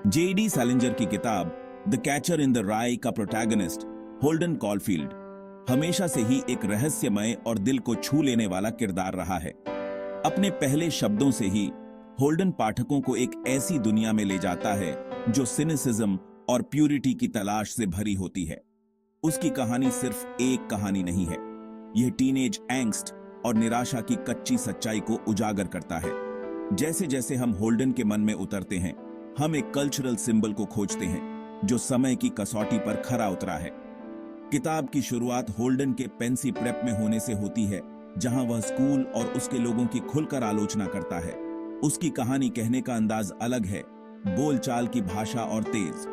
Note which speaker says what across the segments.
Speaker 1: J.D. सैलिंजर की किताब the catcher in the राई का प्रोटैगनिस्ट होल्डन कॉलफील्ड हमेशा से ही एक रहस्यमय और दिल को छू लेने वाला किरदार रहा है। अपने पहले शब्दों से ही होल्डन पाठकों को एक ऐसी दुनिया में ले जाता है जो सिनिसिज्म और प्यूरिटी की तलाश से भरी होती है। उसकी कहानी सिर्फ एक कहानी नहीं है, यह टीनेज एंग्स्ट और निराशा की कच्ची सच्चाई को उजागर करता है। जैसे जैसे हम होल्डन के मन में उतरते हैं, हम एक कल्चरल सिंबल को खोजते हैं जो समय की कसौटी पर खरा उतरा है। किताब की शुरुआत होल्डन के पेंसी प्रेप में होने से होती है, जहां वह स्कूल और उसके लोगों की खुलकर आलोचना करता है। उसकी कहानी कहने का अंदाज अलग है, बोलचाल की भाषा और तेज।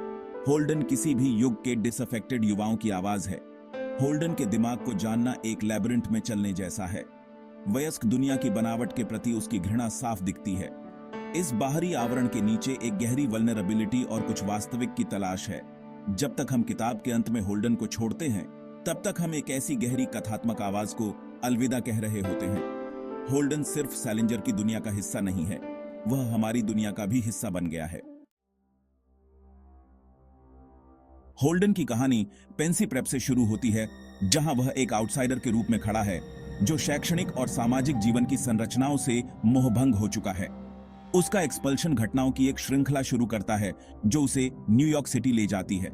Speaker 1: होल्डन किसी भी युग के डिसअफेक्टेड युवाओं की आवाज है। होल्डन के दिमाग को जानना एक लैबिरिंथ में चलने जैसा है। वयस्क दुनिया की बनावट के प्रति उसकी घृणा साफ दिखती है। इस बाहरी आवरण के नीचे एक गहरी वल्नरेबिलिटी और कुछ वास्तविक की तलाश है। जब तक हम किताब के अंत में होल्डन को छोड़ते हैं, तब तक हम एक ऐसी गहरी कथात्मक आवाज को अलविदा कह रहे होते हैं। होल्डन सिर्फ सैलिंजर की दुनिया का हिस्सा नहीं है, वह हमारी दुनिया का भी हिस्सा बन गया है। होल्डन की कहानी पेंसी प्रेप से शुरू होती है, जहां वह एक आउटसाइडर के रूप में खड़ा है जो शैक्षणिक और सामाजिक जीवन की संरचनाओं से मोहभंग हो चुका है। उसका एक्सपल्शन घटनाओं की एक श्रृंखला शुरू करता है जो उसे न्यूयॉर्क सिटी ले जाती है,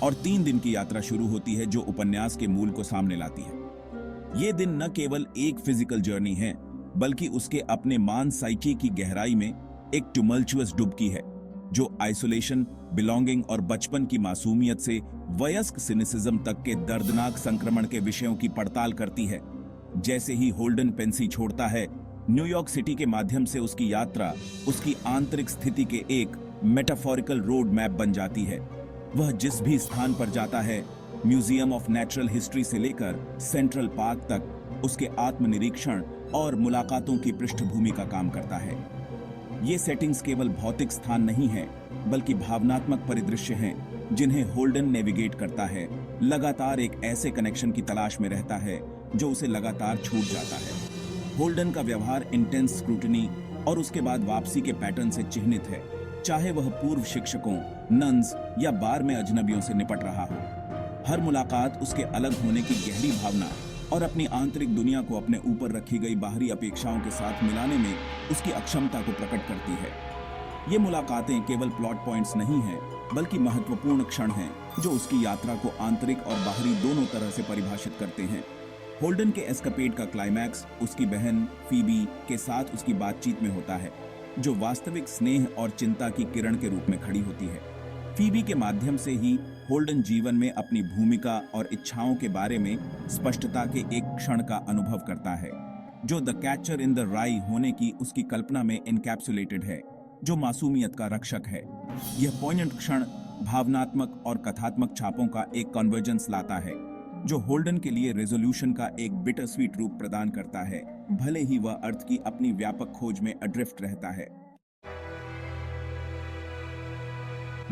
Speaker 1: और 3 दिन की यात्रा शुरू होती है जो उपन्यास के मूल को सामने लाती है। ये दिन न केवल एक फिजिकल जर्नी है, बल्कि उसके अपने मान साइकी की गहराई में एक टुमल्चुअस डुबकी है जो आइसोलेशन, बिलोंगिंग और बचपन की मासूमियत से वयस्क सिनिसिज्म तक के दर्दनाक संक्रमण के विषयों की पड़ताल करती है। जैसे ही होल्डन पेंसी छोड़ता है, न्यूयॉर्क सिटी के माध्यम से उसकी यात्रा उसकी आंतरिक स्थिति के एक मेटाफोरिकल रोड मैप बन जाती है। वह जिस भी स्थान पर जाता है, म्यूजियम ऑफ नेचुरल हिस्ट्री से लेकर सेंट्रल पार्क तक, उसके आत्मनिरीक्षण और मुलाकातों की पृष्ठभूमि का काम करता है। ये सेटिंग्स केवल भौतिक स्थान नहीं हैं, बल्कि भावनात्मक परिदृश्य हैं जिन्हें होल्डन नेविगेट करता है। लगातार एक ऐसे कनेक्शन की तलाश में रहता है जो उसे लगातार छूट जाता है। होल्डन का व्यवहार इंटेंस स्क्रूटनी और उसके बाद वापसी के पैटर्न से चिह्नित है, चाहे वह पूर्व शिक्षकों, नन्स या बार में अजनबियों से निपट रहा हो। हर मुलाकात उसके अलग होने की गहरी भावना और अपनी आंतरिक दुनिया को अपने ऊपर रखी गई बाहरी अपेक्षाओं के साथ मिलाने में उसकी अक्षमता को प्रकट करती है। ये मुलाकातें केवल प्लॉट पॉइंट्स नहीं हैं, बल्कि महत्वपूर्ण क्षण हैं जो उसकी यात्रा को आंतरिक और बाहरी दोनों तरह से परिभाषित करते हैं। होल्डन के एस्केपेड का क्लाइमैक्स उसकी बहन फीबी के साथ उसकी बातचीत में होता है, जो वास्तविक स्नेह और चिंता की किरण के रूप में खड़ी होती है। फीबी के माध्यम से ही होल्डन जीवन में अपनी भूमिका और इच्छाओं के बारे में स्पष्टता के एक क्षण का अनुभव करता है, जो द कैचर इन द राई होने की उसकी कल्पना में एनकैप्सुलेटेड है, जो मासूमियत का रक्षक है। यह पॉइंट क्षण भावनात्मक और कथात्मक छापों का एक कन्वर्जेंस लाता है, जो होल्डन के लिए रेजोल्यूशन का एक बिटर स्वीट रूप प्रदान करता है, भले ही वह अर्थ की अपनी व्यापक खोज में अड्रिफ्ट रहता है।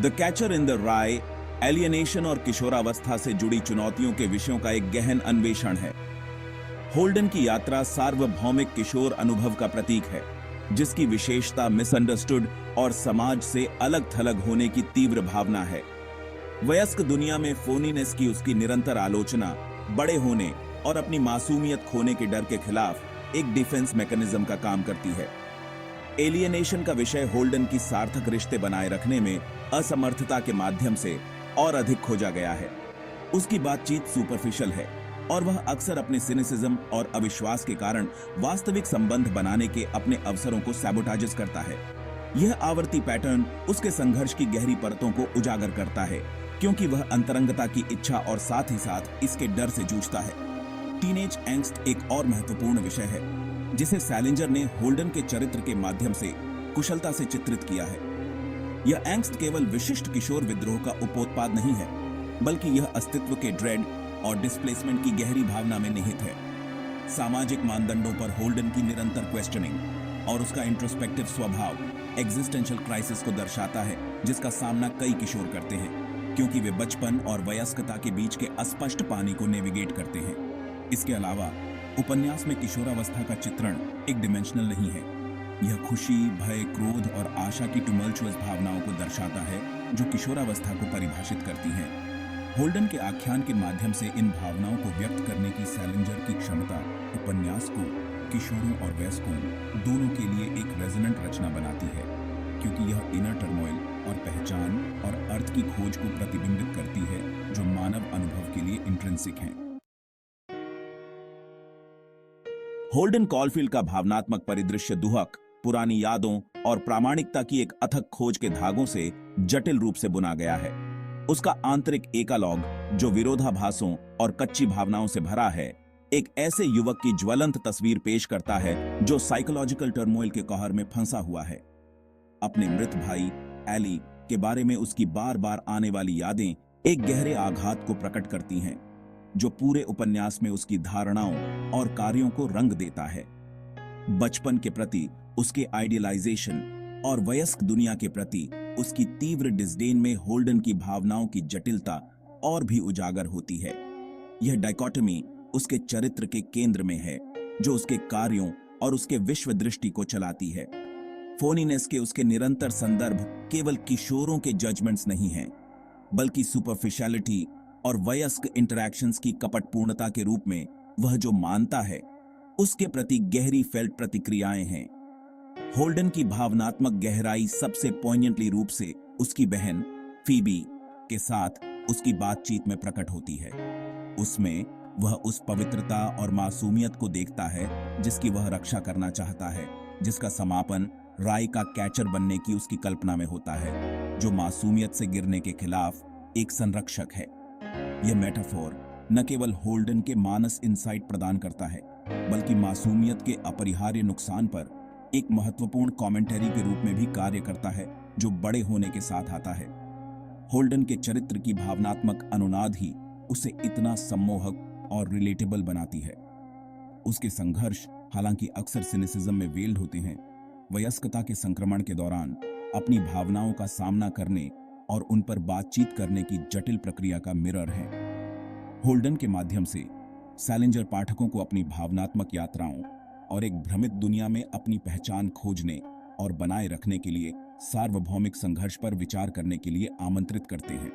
Speaker 1: द कैचर इन द राई एलियनेशन और किशोरावस्था से जुड़ी चुनौतियों के विषयों का एक गहन अन्वेषण है। होल्डन की यात्रा सार्वभौमिक किशोर अनुभव का प्रतीक है, जिसकी विशेषता मिसअंडरस्टूड और समाज से अलग थलग होने की तीव्र भावना है। वयस्क दुनिया में फोनीनेस की उसकी निरंतर आलोचना बड़े होने और अपनी मासूमियत खोने के डर के खिलाफ एक डिफेंस मैकेनिज्म का काम करती है। एलियनेशन का विषय होल्डन की सार्थक रिश्ते बनाए रखने में असमर्थता के माध्यम से और अधिक खोजा गया है। उसकी बातचीत सुपरफिशियल है और वह अक्सर अपने सिनिसिज्म और अविश्वास के कारण वास्तविक संबंध बनाने के अपने अवसरों को सैबोटाजेस करता है। यह आवर्ती पैटर्न उसके संघर्ष की गहरी परतों को उजागर करता है, क्योंकि वह अंतरंगता की इच्छा और साथ ही साथ इसके डर से जूझता है। टीनेज एंग्स्ट एक और महत्वपूर्ण विषय है जिसे सैलिंजर ने होल्डन के चरित्र के माध्यम से कुशलता से चित्रित किया है। यह एंग्स्ट केवल विशिष्ट किशोर विद्रोह का उपोत्पाद नहीं है, बल्कि यह अस्तित्व के ड्रेड और डिस्प्लेसमेंट की गहरी भावना में निहित है। सामाजिक मानदंडों पर होल्डन की निरंतर क्वेश्चनिंग और उसका इंट्रोस्पेक्टिव स्वभाव एग्जिस्टेंशियल क्राइसिस को दर्शाता है, जिसका सामना कई किशोर करते हैं, क्योंकि वे बचपन और वयस्कता के बीच के अस्पष्ट पानी को नेविगेट करते हैं। इसके अलावा उपन्यास में किशोरावस्था का चित्रण एक डिमेंशनल नहीं है। यह खुशी, भय, क्रोध और आशा की टुमल्चुअस भावनाओं को दर्शाता है जो किशोरावस्था को परिभाषित करती हैं। होल्डन के आख्यान के माध्यम से इन भावनाओं को व्यक्त करने की सैलिंजर की क्षमता उपन्यास को किशोरों और वयस्कों दोनों के लिए एक रेजोनेंट रचना बनाती है, क्योंकि यह इनर टर्मोइल और पहचान और अर्थ की खोज को प्रतिबिंबित करती है जो मानव अनुभव के लिए इंट्रिंसिक हैं। होल्डन कॉलफील्ड का भावनात्मक परिदृश्य दुहक, पुरानी यादों और प्रामाणिकता की एक अथक खोज के धागों से जटिल रूप से बुना गया है। उसका आंतरिक एकालॉग, जो विरोधाभासों और कच्ची भावनाओं से भरा है, एक ऐसे युवक की ज्वलंत तस्वीर पेश करता है जो साइकोलॉजिकल टर्मोइल के कहर में फंसा हुआ है। अपने मृत भाई एली के बारे में उसकी बार बार आने वाली यादें एक गहरे आघात को प्रकट करती हैं, जो पूरे उपन्यास में उसकी धारणाओं और कार्यों को रंग देता है। बचपन के प्रति उसके आइडियलाइजेशन और वयस्क दुनिया के प्रति उसकी तीव्र डिस्डेन में होल्डन की भावनाओं की जटिलता और भी उजागर होती है। यह डाइकोटमी उसके चरित्र के केंद्र में है, जो उसके कार्यों और उसके विश्व दृष्टि को चलाती है। फोनीनेस के उसके निरंतर संदर्भ केवल किशोरों के जजमेंट्स नहीं हैं, बल्कि सुपरफिशियलिटी और वयस्क इंटरैक्शंस की कपटपूर्णता के रूप में वह जो मानता है उसके प्रति गहरी फेल्ट प्रतिक्रियाएं हैं। होल्डन की भावनात्मक गहराई सबसे पॉइंटेंटली रूप से उसकी बहन फीबी के साथ उसकी बातचीत में प्रकट होती है। उसमें वह उस पवित्रता और मासूमियत को देखता है जिसकी वह रक्षा करना चाहता है, जिसका समापन राय का कैचर बनने की उसकी कल्पना में होता है, जो मासूमियत से गिरने के खिलाफ एक संरक्षक है। यह मेटाफोर न केवल होल्डन के मानस इंसाइट प्रदान करता है, बल्कि मासूमियत के अपरिहार्य नुकसान पर एक महत्वपूर्ण कमेंटरी के रूप में भी कार्य करता है, जो बड़े होने के साथ आता है। होल्डन के चरित्र की भावनात्मक अनुनाद ही उसे इतना सम्मोहक और रिलेटेबल बनाती है। उसके संघर्ष, हालांकि अक्सर सिनिसिज्म में वेल्ड होते हैं, वयस्कता के संक्रमण के दौरान अपनी भावनाओं का सामना करने और उन पर बातचीत करने की जटिल प्रक्रिया का मिरर है। होल्डन के माध्यम से सैलिंजर पाठकों को अपनी भावनात्मक यात्राओं और एक भ्रमित दुनिया में अपनी पहचान खोजने और बनाए रखने के लिए सार्वभौमिक संघर्ष पर विचार करने के लिए आमंत्रित करते हैं।